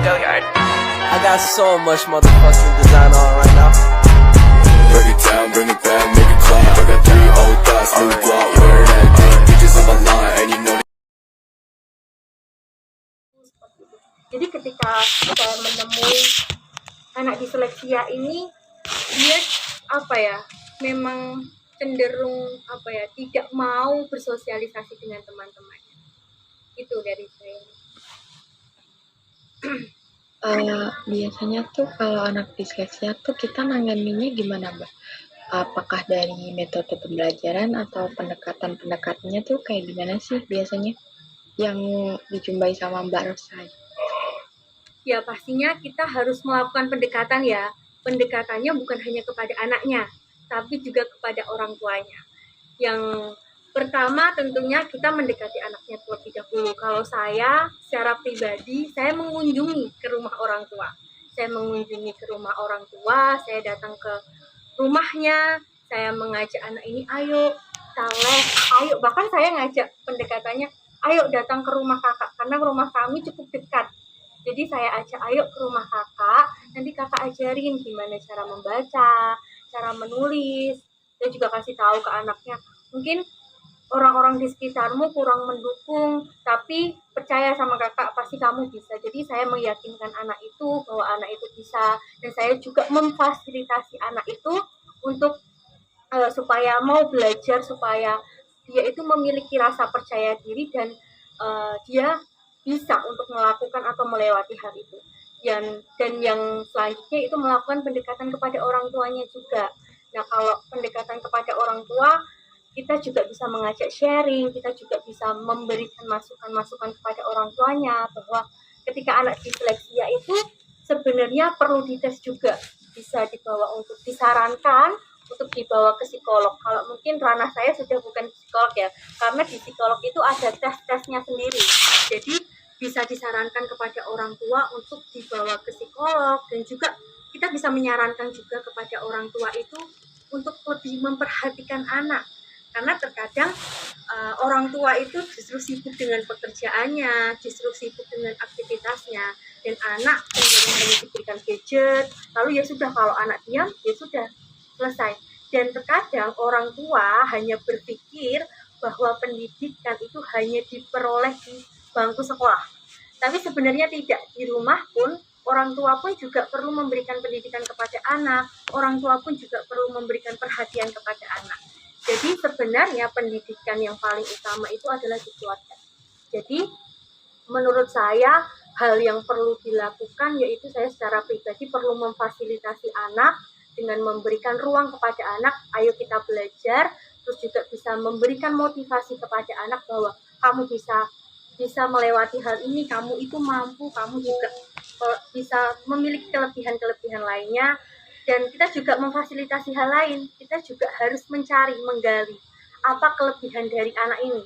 I got so much motherfucking design on right now. Break it down, bring it back, make it clap. I got 3 old thoughts, new block, where that day. Bitches on my line, and you know. Jadi ketika saya menemui anak disleksia ini, dia memang cenderung tidak mau bersosialisasi dengan teman-temannya. Itu dari saya. Biasanya tuh kalau anak disleksia tuh kita nanganinnya gimana, Mbak? Apakah dari metode pembelajaran atau pendekatan-pendekatannya tuh kayak gimana sih biasanya yang dijumpai sama Mbak Rosa? Ya pastinya kita harus melakukan pendekatan ya. Pendekatannya bukan hanya kepada anaknya, tapi juga kepada orang tuanya. Yang pertama tentunya kita mendekati anaknya terlebih dahulu. Kalau saya secara pribadi, saya mengunjungi ke rumah orang tua. Saya mengunjungi ke rumah orang tua, saya datang ke rumahnya, saya mengajak anak ini, ayo, Saleh, ayo. Bahkan saya ngajak pendekatannya, ayo datang ke rumah kakak, karena rumah kami cukup dekat. Jadi saya ajak, ayo ke rumah kakak, nanti kakak ajarin gimana cara membaca, cara menulis. Saya juga kasih tahu ke anaknya, mungkin orang-orang di sekitarmu kurang mendukung, tapi percaya sama kakak, pasti kamu bisa. Jadi saya meyakinkan anak itu bahwa anak itu bisa, dan saya juga memfasilitasi anak itu untuk supaya mau belajar, supaya dia itu memiliki rasa percaya diri dan dia bisa untuk melakukan atau melewati hal itu. Dan yang selanjutnya itu melakukan pendekatan kepada orang tuanya juga. Nah, kalau pendekatan kepada orang tua, kita juga bisa mengajak sharing, kita juga bisa memberikan masukan-masukan kepada orang tuanya bahwa ketika anak disleksia itu sebenarnya perlu dites juga, bisa dibawa untuk disarankan untuk dibawa ke psikolog. Kalau mungkin ranah saya sudah bukan psikolog ya, karena di psikolog itu ada tes-tesnya sendiri. Jadi bisa disarankan kepada orang tua untuk dibawa ke psikolog, dan juga kita bisa menyarankan juga kepada orang tua itu untuk lebih memperhatikan anak. Karena terkadang orang tua itu justru sibuk dengan pekerjaannya, justru sibuk dengan aktivitasnya, dan anak cenderung hanya diberikan gadget, lalu ya sudah, kalau anak diam ya sudah, selesai. Dan terkadang orang tua hanya berpikir bahwa pendidikan itu hanya diperoleh di bangku sekolah. Tapi sebenarnya tidak, di rumah pun orang tua pun juga perlu memberikan pendidikan kepada anak, orang tua pun juga perlu memberikan perhatian kepada anak. Jadi sebenarnya pendidikan yang paling utama itu adalah di keluarga. Jadi menurut saya hal yang perlu dilakukan yaitu saya secara pribadi perlu memfasilitasi anak dengan memberikan ruang kepada anak, ayo kita belajar, terus juga bisa memberikan motivasi kepada anak bahwa kamu bisa melewati hal ini, kamu itu mampu, kamu juga bisa memiliki kelebihan-kelebihan lainnya. Dan kita juga memfasilitasi hal lain, kita juga harus menggali apa kelebihan dari anak ini.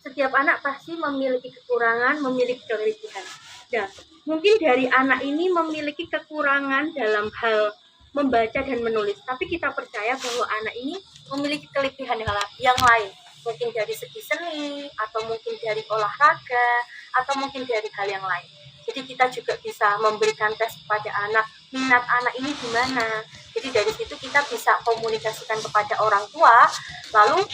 Setiap anak pasti memiliki kekurangan, memiliki kelebihan. Dan mungkin dari anak ini memiliki kekurangan dalam hal membaca dan menulis, tapi kita percaya bahwa anak ini memiliki kelebihan yang lain. Mungkin dari segi seni, atau mungkin dari olahraga, atau mungkin dari hal yang lain. Jadi kita juga bisa memberikan tes kepada anak, minat anak ini gimana. Jadi dari situ kita bisa komunikasikan kepada orang tua, lalu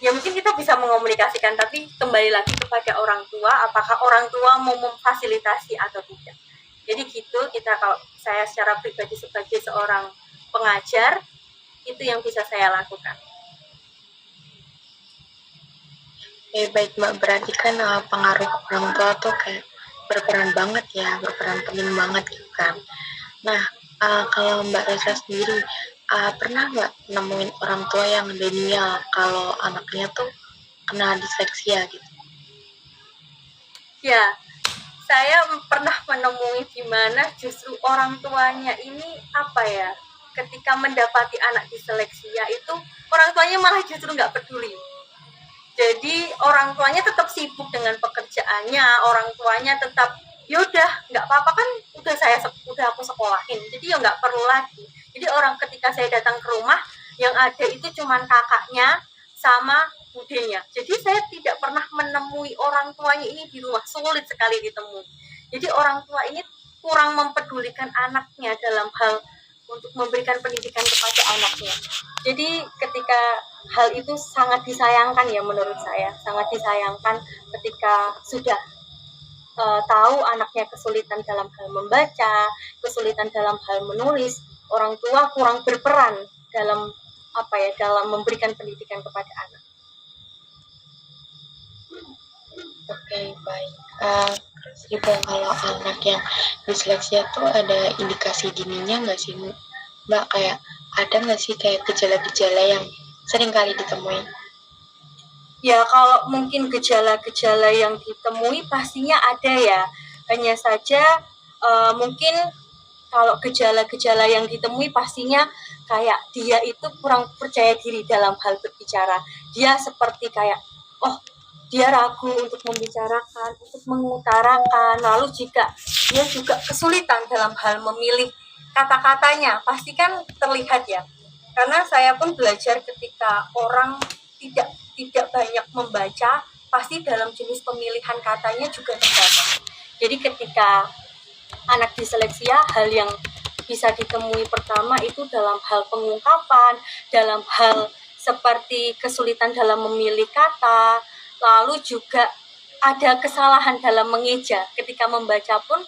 ya mungkin kita bisa mengomunikasikan, tapi kembali lagi kepada orang tua, apakah orang tua mau memfasilitasi atau tidak. Jadi gitu, kalau saya secara pribadi sebagai seorang pengajar, itu yang bisa saya lakukan. Baik Mbak, berarti kan pengaruh orang tua tuh kayak berperan penting banget gitu kan. Nah, kalau Mbak Reza sendiri, pernah nggak nemuin orang tua yang denial kalau anaknya tuh kena disleksia gitu? Ya, saya pernah menemui di mana justru orang tuanya ini ketika mendapati anak disleksia itu orang tuanya malah justru nggak peduli. Jadi orang tuanya tetap sibuk dengan pekerjaannya, orang tuanya tetap yaudah nggak apa-apa kan udah aku sekolahin, jadi ya nggak perlu lagi. Jadi ketika saya datang ke rumah yang ada itu cuman kakaknya sama budenya. Jadi saya tidak pernah menemui orang tuanya ini di rumah, sulit sekali ditemui. Jadi orang tua ini kurang mempedulikan anaknya dalam hal untuk memberikan pendidikan kepada anaknya. Jadi ketika hal itu sangat disayangkan ya, menurut saya sangat disayangkan ketika sudah tahu anaknya kesulitan dalam hal membaca, kesulitan dalam hal menulis, orang tua kurang berperan dalam dalam memberikan pendidikan kepada anak. Oke, baik. Terus juga kalau anak yang disleksia tuh ada indikasi dininya nggak sih, Mbak? Kayak ada nggak sih kayak gejala-gejala yang sering kali ditemui? Ya, kalau mungkin gejala-gejala yang ditemui pastinya ada ya. Hanya saja mungkin kalau gejala-gejala yang ditemui pastinya kayak dia itu kurang percaya diri dalam hal berbicara. Dia seperti kayak, dia ragu untuk membicarakan, untuk mengutarakan. Lalu jika dia juga kesulitan dalam hal memilih kata-katanya, pasti kan terlihat ya. Karena saya pun belajar ketika orang tidak banyak membaca, pasti dalam jenis pemilihan katanya juga terbatas. Jadi ketika anak disleksia, hal yang bisa ditemui pertama itu dalam hal pengungkapan, dalam hal seperti kesulitan dalam memilih kata, lalu juga ada kesalahan dalam mengeja. Ketika membaca pun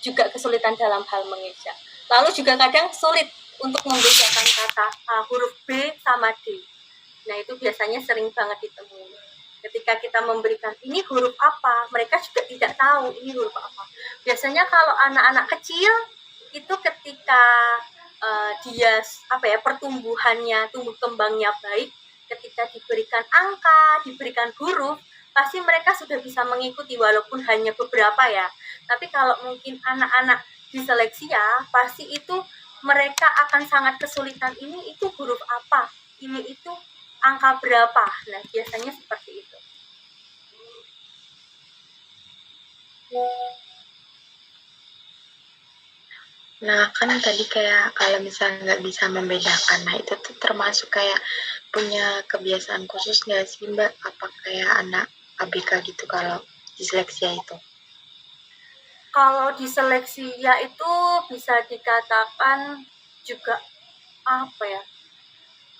juga kesulitan dalam hal mengeja. Lalu juga kadang sulit untuk membedakan kata huruf B sama D. Nah, itu biasanya sering banget ditemui. Ketika kita memberikan ini huruf apa, mereka juga tidak tahu ini huruf apa. Biasanya kalau anak-anak kecil itu ketika dia pertumbuhannya, tumbuh kembangnya baik, ketika diberikan angka, diberikan huruf, pasti mereka sudah bisa mengikuti walaupun hanya beberapa ya. Tapi kalau mungkin anak-anak disleksia, pasti itu mereka akan sangat kesulitan, ini itu huruf apa, ini itu angka berapa. Nah, biasanya seperti itu. Nah, kan tadi kayak kalau misalnya nggak bisa membedakan, nah itu tuh termasuk kayak punya kebiasaan khusus nggak sih, Mbak? Apa kayak anak ABK gitu kalau disleksia itu? Kalau disleksia itu bisa dikatakan juga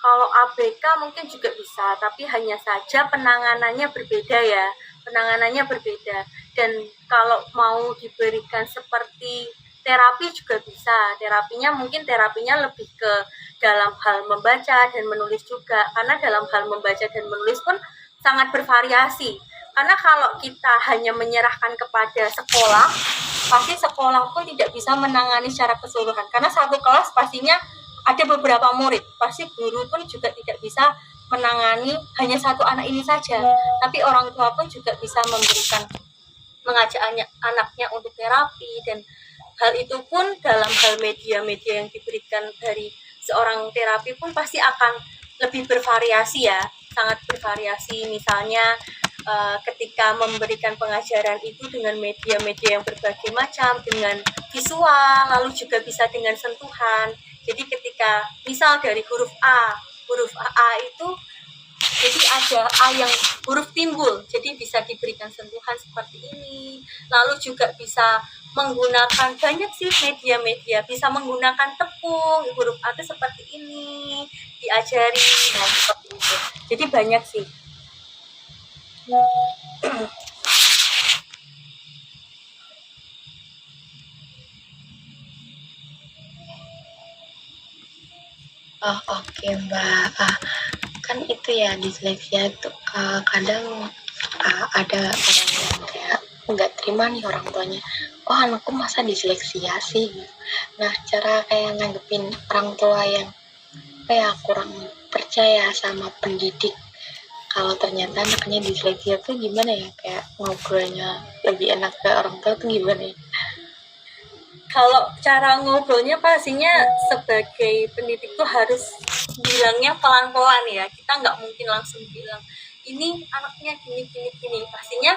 kalau ABK mungkin juga bisa, tapi hanya saja penanganannya berbeda ya. Penanganannya berbeda. Dan kalau mau diberikan seperti terapi juga bisa. Terapinya lebih ke dalam hal membaca dan menulis juga. Karena dalam hal membaca dan menulis pun sangat bervariasi. Karena kalau kita hanya menyerahkan kepada sekolah, pasti sekolah pun tidak bisa menangani secara keseluruhan. Karena satu kelas pastinya ada beberapa murid, pasti guru pun juga tidak bisa menangani hanya satu anak ini saja. Tapi orang tua pun juga bisa mengajak anaknya untuk terapi, dan hal itu pun dalam hal media-media yang diberikan dari seorang terapi pun pasti akan lebih bervariasi ya, sangat bervariasi. Misalnya ketika memberikan pengajaran itu dengan media-media yang berbagai macam, dengan visual, lalu juga bisa dengan sentuhan. Jadi ketika misal dari huruf A itu jadi ada A yang huruf timbul, jadi bisa diberikan sentuhan seperti ini. Lalu juga bisa menggunakan banyak sih media-media, bisa menggunakan tepung, huruf A itu seperti ini, diajari, nah seperti itu. Jadi banyak sih. Oke, Mbak. Kan itu ya disleksia itu kadang ada orang yang kayak nggak terima nih orang tuanya. Anakku masa disleksia sih? Nah, cara kayak nanggepin orang tua yang kayak kurang percaya sama pendidik, kalau ternyata anaknya disleksia tuh gimana ya? Kayak ngobrolnya lebih enak ke orang tua tuh gimana ya? Kalau cara ngobrolnya pastinya sebagai pendidik tuh harus bilangnya pelan-pelan ya. Kita nggak mungkin langsung bilang ini anaknya gini. Pastinya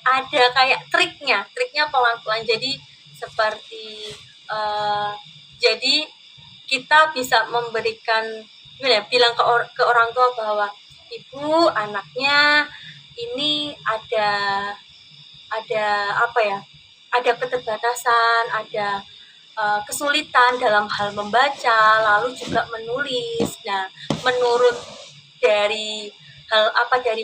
ada kayak triknya pelan-pelan. Jadi seperti jadi kita bisa memberikan bilang ke orang tua bahwa ibu, anaknya ini ada ada keterbatasan, ada kesulitan dalam hal membaca, lalu juga menulis. Nah, menurut dari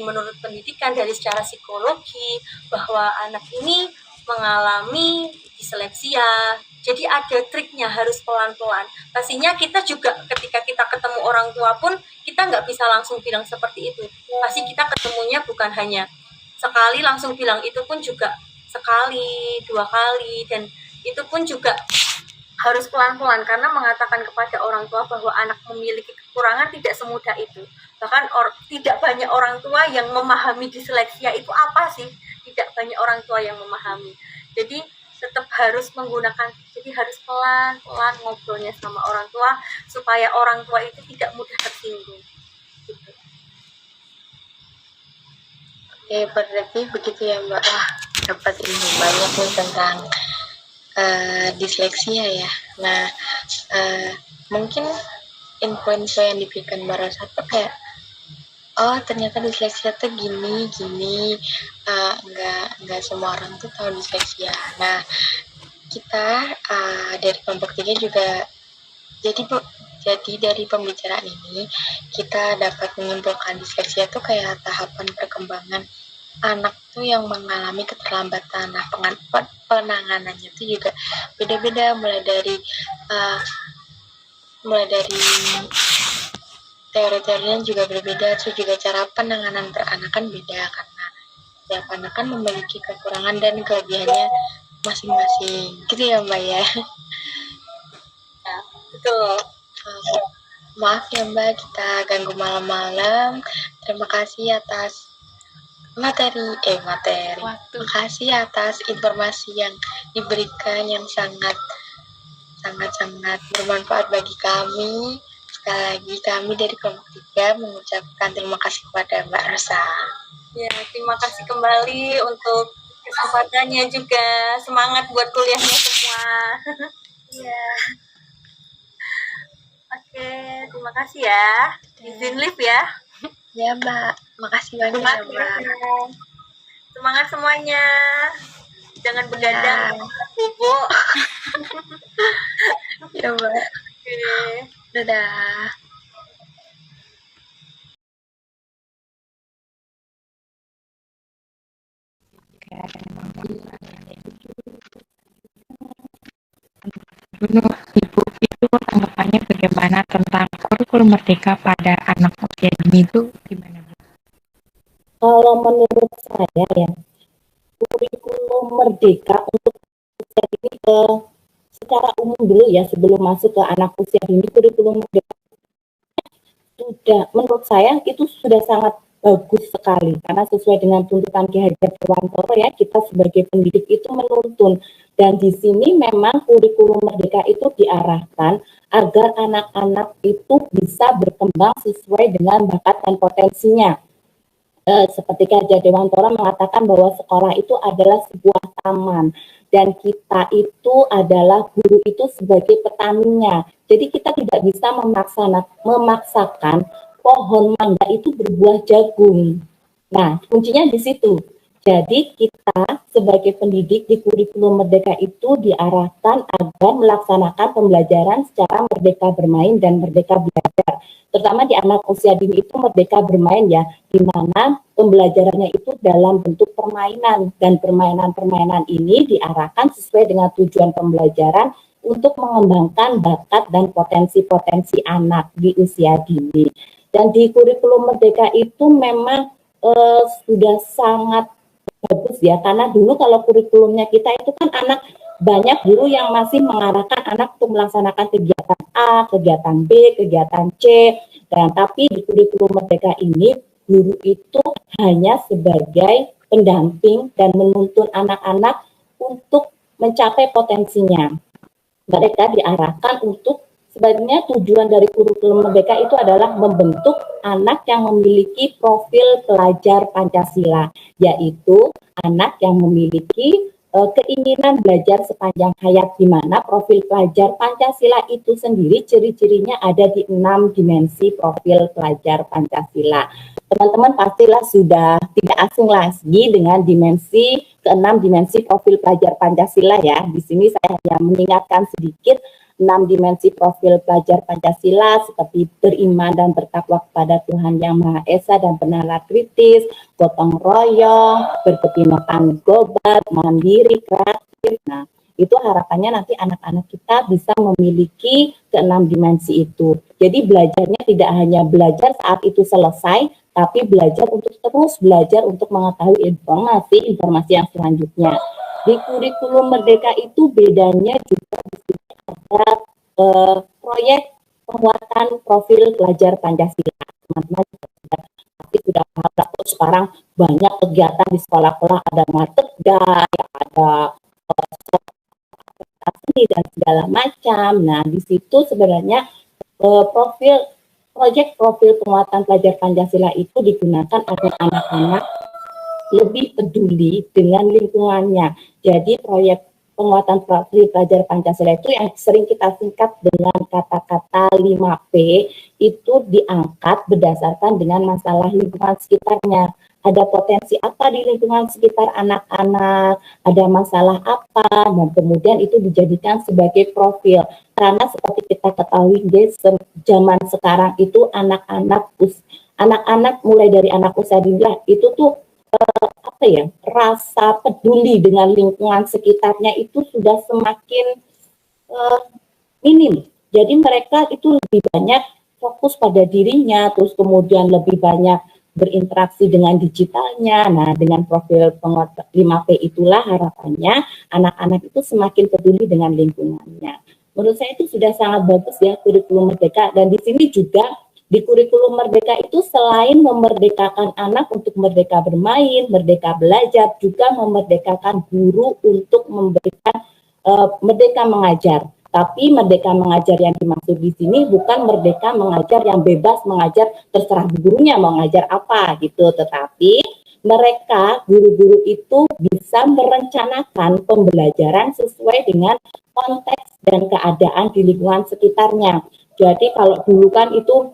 menurut pendidikan, dari secara psikologi, bahwa anak ini mengalami disleksia. Jadi ada triknya, harus pelan-pelan. Pastinya kita juga ketika kita ketemu orang tua pun kita nggak bisa langsung bilang seperti itu. Pasti kita ketemunya bukan hanya sekali langsung bilang, itu pun juga sekali, 2 kali, dan itu pun juga harus pelan-pelan, karena mengatakan kepada orang tua bahwa anak memiliki kekurangan tidak semudah itu. Bahkan tidak banyak orang tua yang memahami disleksia itu apa sih. Tidak banyak orang tua yang memahami. Jadi tetap harus jadi harus pelan-pelan ngobrolnya sama orang tua supaya orang tua itu tidak mudah tersinggung. Gitu. Oke, berarti begitu ya Mbak. Wah, dapat ilmu banyak nih tentang disleksia ya. Nah, mungkin info-info yang diberikan Mbak Rosa tuh kayak, oh ternyata disleksia tuh gini, nggak semua orang tuh tahu disleksia. Nah, kita dari kelompok 3 juga, jadi dari pembicaraan ini kita dapat menyimpulkan disleksia tuh kayak tahapan perkembangan anak tuh yang mengalami keterlambatan. Nah, penanganannya tuh juga beda-beda, mulai dari teori-teorinya juga berbeda, terus juga cara penanganan peranakan beda karena setiap anak kan memiliki kekurangan dan kelebihannya masing-masing. Gitu ya Mbak ya. Ya, betul. Maaf ya Mbak, kita ganggu malam-malam. Terima kasih atas materi. Makasih atas informasi yang diberikan yang sangat bermanfaat bagi kami. Sekali lagi kami dari kelompok 3 mengucapkan terima kasih kepada Mbak Rosa. Ya, terima kasih kembali untuk kesempatannya juga. Semangat buat kuliahnya semua. Ya. Oke, terima kasih ya. Izin live ya. Ya Mbak, makasih banyak ya Mbak. Semangat semuanya. Jangan begadang, bobo. Ya Mbak. Oke. Dadah. Ibu itu tanggapannya bagaimana tentang kurikulum merdeka pada anak usia dini itu gimana Bu? Kalau menurut saya ya, kurikulum merdeka untuk usia dini secara umum dulu ya, sebelum masuk ke anak usia dini, kurikulum merdeka sudah, menurut saya itu sudah sangat bagus sekali, karena sesuai dengan tuntutan Ki Hajar Dewantara ya, kita sebagai pendidik itu menuntun, dan di sini memang kurikulum merdeka itu diarahkan agar anak-anak itu bisa berkembang sesuai dengan bakat dan potensinya. Seperti Ki Hajar Dewantara mengatakan bahwa sekolah itu adalah sebuah taman, dan kita itu adalah guru itu sebagai petaninya. Jadi kita tidak bisa memaksakan pohon mangga itu berbuah jagung. Nah, kuncinya di situ. Jadi kita sebagai pendidik di kurikulum merdeka itu diarahkan agar melaksanakan pembelajaran secara merdeka bermain dan merdeka belajar. Terutama di anak usia dini itu merdeka bermain ya, di mana pembelajarannya itu dalam bentuk permainan, dan permainan-permainan ini diarahkan sesuai dengan tujuan pembelajaran untuk mengembangkan bakat dan potensi-potensi anak di usia dini. Dan di kurikulum merdeka itu memang sudah sangat bagus ya, karena dulu kalau kurikulumnya kita itu kan anak, banyak guru yang masih mengarahkan anak untuk melaksanakan kegiatan A, kegiatan B, kegiatan C, dan tapi di kurikulum merdeka ini guru itu hanya sebagai pendamping dan menuntun anak-anak untuk mencapai potensinya. Mereka diarahkan untuk, sebenarnya tujuan dari kurikulum merdeka itu adalah membentuk anak yang memiliki profil pelajar Pancasila, yaitu anak yang memiliki keinginan belajar sepanjang hayat, di mana profil pelajar Pancasila itu sendiri ciri-cirinya ada di 6 dimensi profil pelajar Pancasila. teman-teman pastilah sudah tidak asing lagi dengan keenam dimensi profil pelajar Pancasila ya. Di sini saya hanya mengingatkan sedikit 6 dimensi profil pelajar Pancasila seperti beriman dan bertakwa kepada Tuhan Yang Maha Esa dan bernalar kritis, gotong royong, berkebinekaan global, mandiri, kreatif. Nah, itu harapannya nanti anak-anak kita bisa memiliki keenam dimensi itu. Jadi belajarnya tidak hanya belajar saat itu selesai, tapi belajar untuk terus belajar untuk mengetahui informasi yang selanjutnya. Di kurikulum Merdeka itu bedanya juga ada proyek penguatan profil pelajar Pancasila. Teman-teman sudah paham sekarang banyak kegiatan di sekolah-sekolah, ada Martega, ada seni dan segala macam. Nah, di situ sebenarnya proyek profil penguatan pelajar Pancasila itu digunakan agar anak-anak lebih peduli dengan lingkungannya. Jadi proyek penguatan profil pelajar Pancasila itu yang sering kita singkat dengan kata-kata 5P itu diangkat berdasarkan dengan masalah lingkungan sekitarnya. Ada potensi apa di lingkungan sekitar anak-anak, ada masalah apa, dan kemudian itu dijadikan sebagai profil. Karena seperti kita ketahui guys, zaman sekarang itu anak-anak mulai dari anak usia dini itu tuh rasa peduli dengan lingkungan sekitarnya itu sudah semakin minim. Jadi mereka itu lebih banyak fokus pada dirinya, terus kemudian lebih banyak berinteraksi dengan digitalnya. Nah, dengan profil penguatan 5P itulah harapannya anak-anak itu semakin peduli dengan lingkungannya. Menurut saya itu sudah sangat bagus ya kurikulum Merdeka, dan di sini juga di kurikulum Merdeka itu selain memerdekakan anak untuk merdeka bermain, merdeka belajar, juga memerdekakan guru untuk memberikan merdeka mengajar. Tapi merdeka mengajar yang dimaksud di sini bukan merdeka mengajar yang bebas mengajar terserah gurunya mau ngajar apa gitu, tetapi mereka guru-guru itu bisa merencanakan pembelajaran sesuai dengan konteks dan keadaan di lingkungan sekitarnya. Jadi kalau dulu kan itu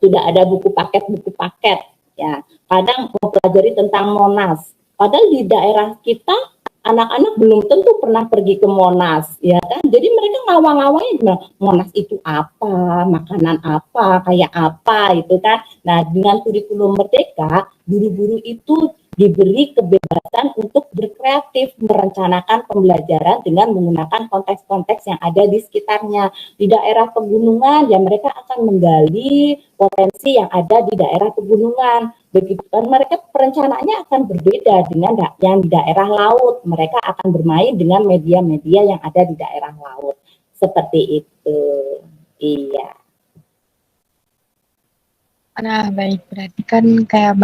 sudah ada buku paket ya. Kadang mempelajari tentang Monas. Padahal di daerah kita anak-anak belum tentu pernah pergi ke Monas, ya kan? Jadi mereka ngawang-ngawangin Monas itu apa, makanan apa, kayak apa, itu kan. Nah, dengan kurikulum Merdeka, guru-guru itu diberi kebebasan untuk berkreatif, merencanakan pembelajaran dengan menggunakan konteks-konteks yang ada di sekitarnya. Di daerah pegunungan, ya mereka akan menggali potensi yang ada di daerah pegunungan. Begitu kan, mereka perencanaannya akan berbeda dengan yang di daerah laut. Mereka akan bermain dengan media-media yang ada di daerah laut. Seperti itu. Iya. Nah, baik. Berarti kan kayak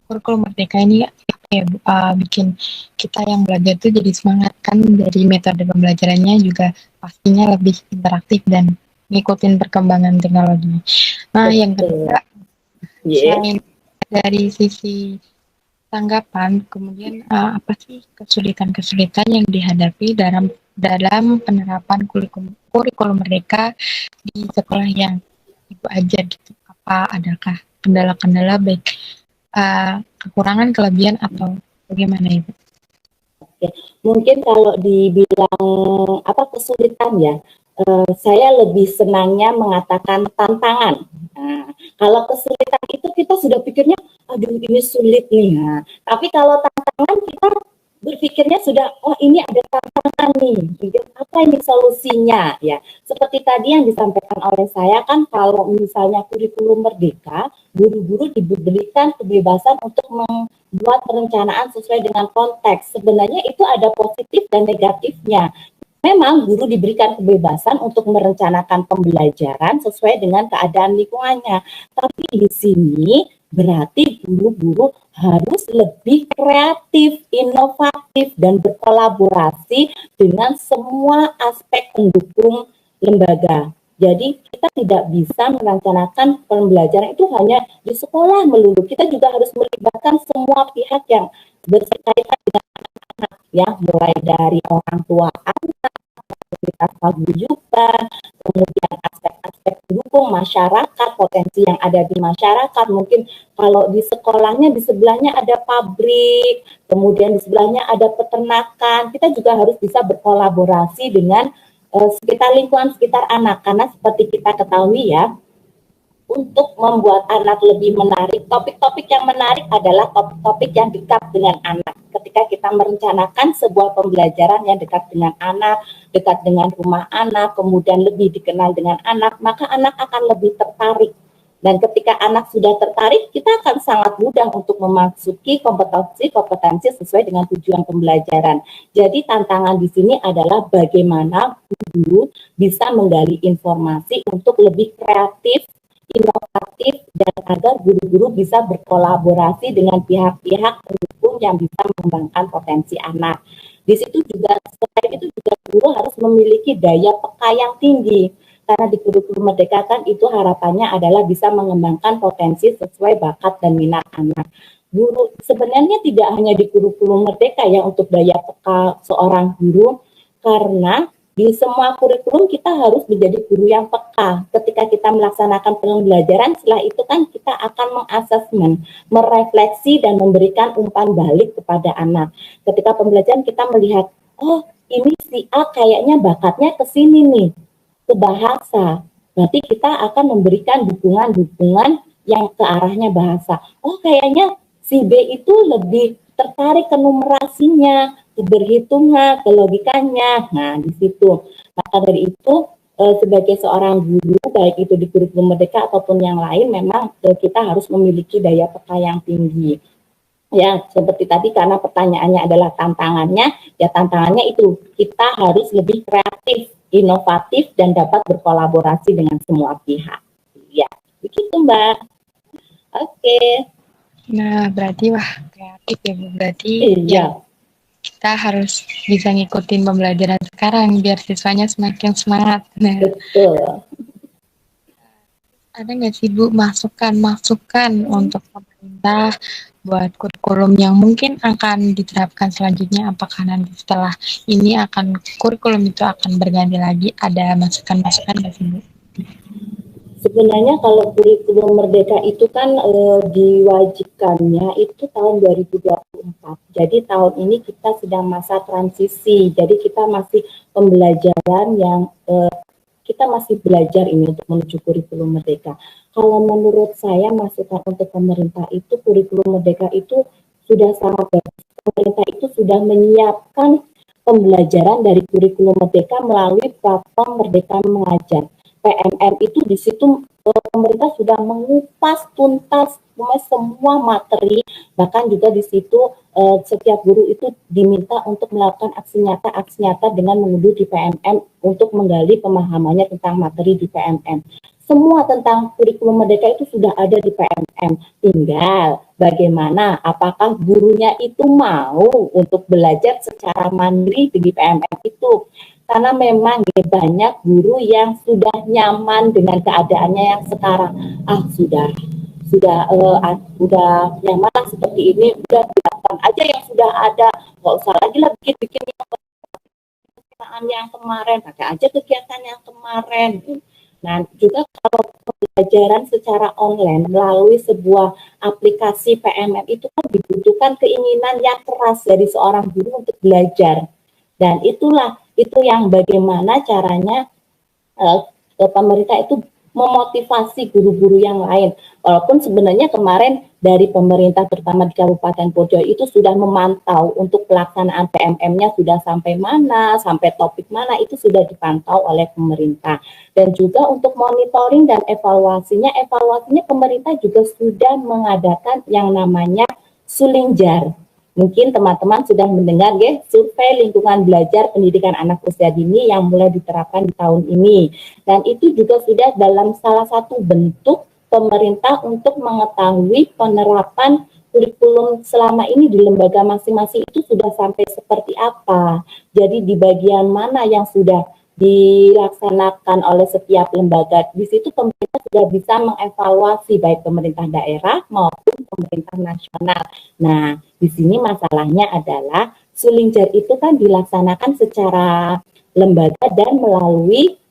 kurikulum Merdeka ini bikin kita yang belajar tuh jadi semangat kan, dari metode pembelajarannya juga pastinya lebih interaktif dan ngikutin perkembangan teknologi. Nah, yang kedua, selain dari sisi tanggapan, kemudian apa sih kesulitan-kesulitan yang dihadapi dalam penerapan kurikulum Merdeka di sekolah yang Ibu ajar gitu? Apa adakah kendala-kendala baik kekurangan, kelebihan, atau bagaimana Ibu? Oke. Mungkin kalau dibilang kesulitan ya, saya lebih senangnya mengatakan tantangan. Nah, kalau kesulitan itu kita sudah pikirnya, aduh ini sulit nih. Nah, tapi kalau tantangan kita berpikirnya sudah, oh ini ada tantangan nih, apa ini solusinya ya. Seperti tadi yang disampaikan oleh saya kan, kalau misalnya kurikulum Merdeka, guru-guru diberikan kebebasan untuk membuat perencanaan sesuai dengan konteks. Sebenarnya itu ada positif dan negatifnya. Memang guru diberikan kebebasan untuk merencanakan pembelajaran sesuai dengan keadaan lingkungannya. Tapi di sini berarti guru-guru harus lebih kreatif, inovatif, dan berkolaborasi dengan semua aspek pendukung lembaga. Jadi kita tidak bisa merencanakan pembelajaran itu hanya di sekolah melulu. Kita juga harus melibatkan semua pihak yang berkaitan dengan anak, ya, mulai dari orang tua anak, komunitas paguyuban, kemudian aspek-aspek pendukung mendukung masyarakat, potensi yang ada di masyarakat. Mungkin kalau di sekolahnya di sebelahnya ada pabrik, kemudian di sebelahnya ada peternakan, kita juga harus bisa berkolaborasi dengan sekitar lingkungan sekitar anak, karena seperti kita ketahui ya, untuk membuat anak lebih menarik, topik-topik yang menarik adalah topik-topik yang dekat dengan anak. Ketika kita merencanakan sebuah pembelajaran yang dekat dengan anak, dekat dengan rumah anak, kemudian lebih dikenal dengan anak, maka anak akan lebih tertarik. Dan ketika anak sudah tertarik, kita akan sangat mudah untuk memasuki kompetensi sesuai dengan tujuan pembelajaran. Jadi tantangan di sini adalah bagaimana guru bisa menggali informasi untuk lebih kreatif, inovatif, dan agar guru-guru bisa berkolaborasi dengan pihak-pihak pendukung yang bisa mengembangkan potensi anak. Di situ juga, selain itu juga guru harus memiliki daya peka yang tinggi, karena di kurikulum Merdeka kan itu harapannya adalah bisa mengembangkan potensi sesuai bakat dan minat anak. Guru sebenarnya tidak hanya di kurikulum Merdeka ya untuk daya peka seorang guru, karena di semua kurikulum kita harus menjadi guru yang peka. Ketika kita melaksanakan pembelajaran, setelah itu kan kita akan mengasesmen, merefleksi dan memberikan umpan balik kepada anak. Ketika pembelajaran kita melihat, oh ini si A kayaknya bakatnya ke sini nih, ke bahasa. Berarti kita akan memberikan dukungan-dukungan yang ke arahnya bahasa. Oh kayaknya si B itu lebih tertarik ke numerasinya, ke berhitungnya, ke logikanya. Nah, di situ. Maka dari itu, sebagai seorang guru, baik itu di kurikulum Merdeka ataupun yang lain, memang kita harus memiliki daya peka yang tinggi. Ya, seperti tadi, karena pertanyaannya adalah tantangannya, ya tantangannya itu, kita harus lebih kreatif, inovatif, dan dapat berkolaborasi dengan semua pihak. Ya, begitu Mbak. Oke. Nah, berarti wah kreatif ya Bu. Berarti Iya. Kita harus bisa ngikutin pembelajaran sekarang biar siswanya semakin semangat. Nah, Betul. ada nggak sih Bu masukan-masukan untuk pemerintah buat kurikulum yang mungkin akan diterapkan selanjutnya? Apakah nanti setelah ini kurikulum itu akan berganti lagi? Ada masukan-masukan nggak sih Bu? Sebenarnya kalau kurikulum Merdeka itu kan diwajibkannya itu tahun 2024. Jadi tahun ini kita sedang masa transisi. Jadi kita masih pembelajaran yang kita masih belajar ini untuk menuju kurikulum Merdeka. Kalau menurut saya masukan untuk pemerintah itu kurikulum Merdeka itu sudah sangat bagus. Pemerintah itu sudah menyiapkan pembelajaran dari kurikulum Merdeka melalui platform Merdeka Mengajar. PMM itu di situ pemerintah sudah mengupas tuntas semua materi, bahkan juga di situ setiap guru itu diminta untuk melakukan aksi nyata dengan mengunduh di PMM untuk menggali pemahamannya tentang materi di PMM. Semua tentang kurikulum Merdeka itu sudah ada di PMM. Tinggal bagaimana, apakah gurunya itu mau untuk belajar secara mandiri di PMM itu. Karena memang banyak guru yang sudah nyaman dengan keadaannya yang sekarang. Sudah nyaman seperti ini, udah dilakukan aja yang sudah ada, nggak usah lagi lah bikin yang kemarin, pakai aja kegiatan yang kemarin. Nah, juga kalau pembelajaran secara online melalui sebuah aplikasi PMM itu kan dibutuhkan keinginan yang keras dari seorang guru untuk belajar. Dan itu yang bagaimana caranya pemerintah itu memotivasi guru-guru yang lain. Walaupun sebenarnya kemarin dari pemerintah terutama di Kabupaten Purjo itu sudah memantau untuk pelaksanaan PMM-nya sudah sampai mana, sampai topik mana, itu sudah dipantau oleh pemerintah. Dan juga untuk monitoring dan evaluasinya pemerintah juga sudah mengadakan yang namanya Sulingjar. Mungkin teman-teman sudah mendengar ya, survei lingkungan belajar pendidikan anak usia dini yang mulai diterapkan di tahun ini. Dan itu juga sudah dalam salah satu bentuk pemerintah untuk mengetahui penerapan kurikulum selama ini di lembaga masing-masing itu sudah sampai seperti apa. Jadi di bagian mana yang sudah dilaksanakan oleh setiap lembaga. Di situ pemerintah sudah bisa mengevaluasi baik pemerintah daerah maupun pemerintah nasional. Nah, di sini masalahnya adalah Sulingjar itu kan dilaksanakan secara lembaga dan melalui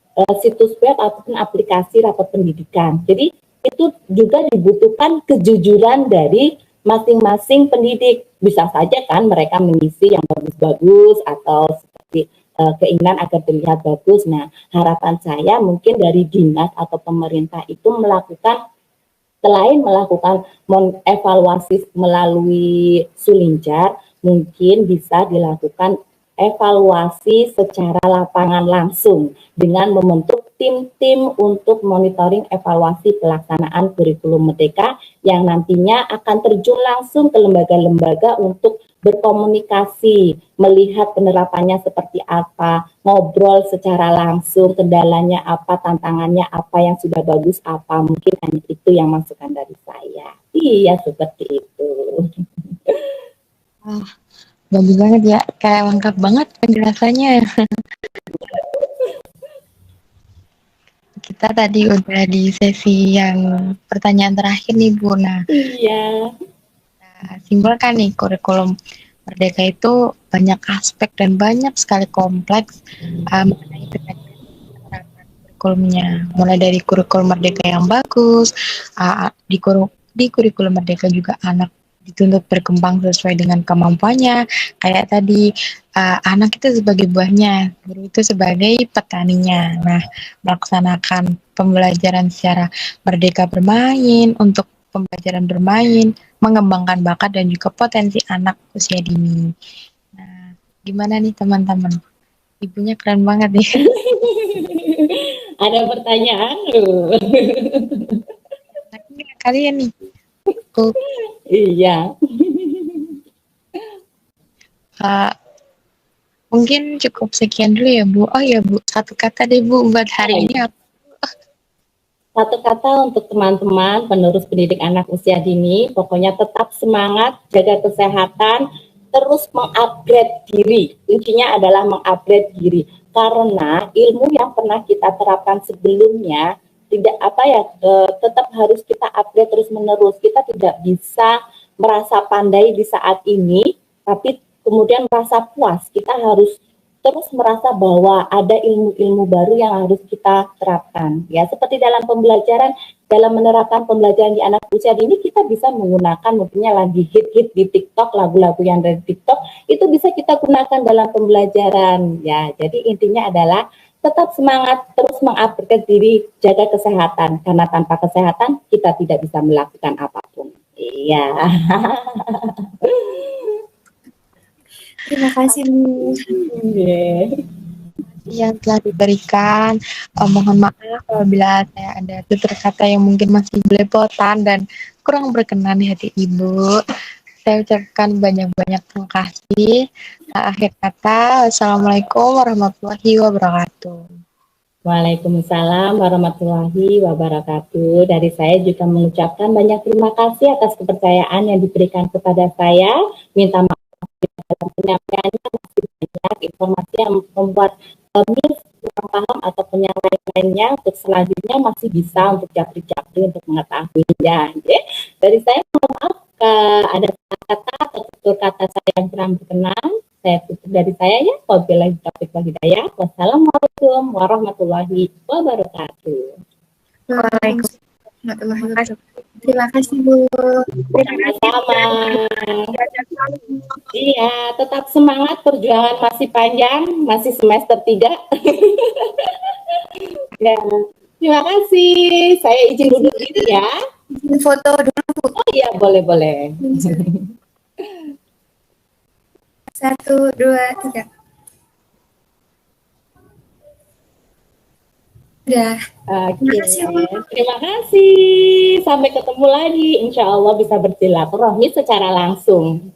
situs web ataupun aplikasi rapot pendidikan. Jadi itu juga dibutuhkan kejujuran dari masing-masing pendidik. Bisa saja kan mereka mengisi yang bagus-bagus atau seperti keinginan agar terlihat bagus. Nah, harapan saya mungkin dari dinas atau pemerintah itu melakukan, selain melakukan evaluasi melalui Sulincar, mungkin bisa dilakukan evaluasi secara lapangan langsung dengan membentuk tim-tim untuk monitoring evaluasi pelaksanaan kurikulum Merdeka yang nantinya akan terjun langsung ke lembaga-lembaga untuk berkomunikasi, melihat penerapannya seperti apa, ngobrol secara langsung, kendalanya apa, tantangannya apa, yang sudah bagus apa, mungkin hanya itu yang masukan dari saya. Iya, seperti itu. Bagus banget ya, kayak lengkap banget penjelasannya. Kita tadi udah di sesi yang pertanyaan terakhir nih Bu. Nah, Iya. simpulkan nih, kurikulum Merdeka itu banyak aspek dan banyak sekali kompleks mengenai penerapan kurikulumnya. Mulai dari kurikulum Merdeka yang bagus, di kurikulum Merdeka juga anak dituntut berkembang sesuai dengan kemampuannya. Kayak tadi, anak itu sebagai buahnya, guru itu sebagai petaninya. Nah, melaksanakan pembelajaran secara merdeka bermain, untuk pembelajaran bermain, mengembangkan bakat dan juga potensi anak usia dini. Nah, gimana nih teman-teman? Ibunya keren banget nih. Ada pertanyaan loh. Kalian nih. Iya. Mungkin cukup sekian dulu ya Bu. Oh ya Bu, satu kata deh Bu buat hari ini apa? Satu kata untuk teman-teman penerus pendidik anak usia dini, pokoknya tetap semangat, jaga kesehatan, terus mengupgrade diri. Kuncinya adalah mengupgrade diri, karena ilmu yang pernah kita terapkan sebelumnya tidak tetap harus kita upgrade terus menerus. Kita tidak bisa merasa pandai di saat ini, tapi kemudian merasa puas. Kita harus terus merasa bahwa ada ilmu-ilmu baru yang harus kita terapkan. Ya, seperti dalam pembelajaran, dalam menerapkan pembelajaran di anak usia dini, kita bisa menggunakan mungkinnya lagi hit-hit di TikTok, lagu-lagu yang dari TikTok, itu bisa kita gunakan dalam pembelajaran. Ya, jadi intinya adalah tetap semangat, terus mengupgrade diri, jaga kesehatan. Karena tanpa kesehatan, kita tidak bisa melakukan apapun. Iya. Terima kasih Bu. Yang telah diberikan. Mohon maaf apabila saya ada tutur kata yang mungkin masih belepotan dan kurang berkenan di hati Ibu. Saya ucapkan banyak-banyak terima kasih. Akhir kata, Assalamualaikum warahmatullahi wabarakatuh. Waalaikumsalam warahmatullahi wabarakatuh. Dari saya juga mengucapkan banyak terima kasih atas kepercayaan yang diberikan kepada saya. Minta maaf dalam penyampaiannya masih banyak informasi yang membuat kami kurang paham ataupun yang lain-lainnya. Untuk selanjutnya masih bisa untuk japri-japri untuk mengetahuinya. Dari saya mohon maaf ada kata atau tutur kata saya yang kurang berkenan. Saya tutup dari saya ya. Wabillahi taufiq wal hidayah. Wassalamualaikum warahmatullahi wabarakatuh. Waalaikumsalam warahmatullahi wabarakatuh. Terima kasih Bu. Sama-sama. Iya, tetap semangat, perjuangan masih panjang, masih semester 3. Ya, terima kasih. Saya izin dulu gitu ya. Foto dulu Bu. Oh iya, boleh. 1, 2, 3. Udah. Oke, terima kasih. Sampai ketemu lagi. Insya Allah bisa bersilaturahmi secara langsung.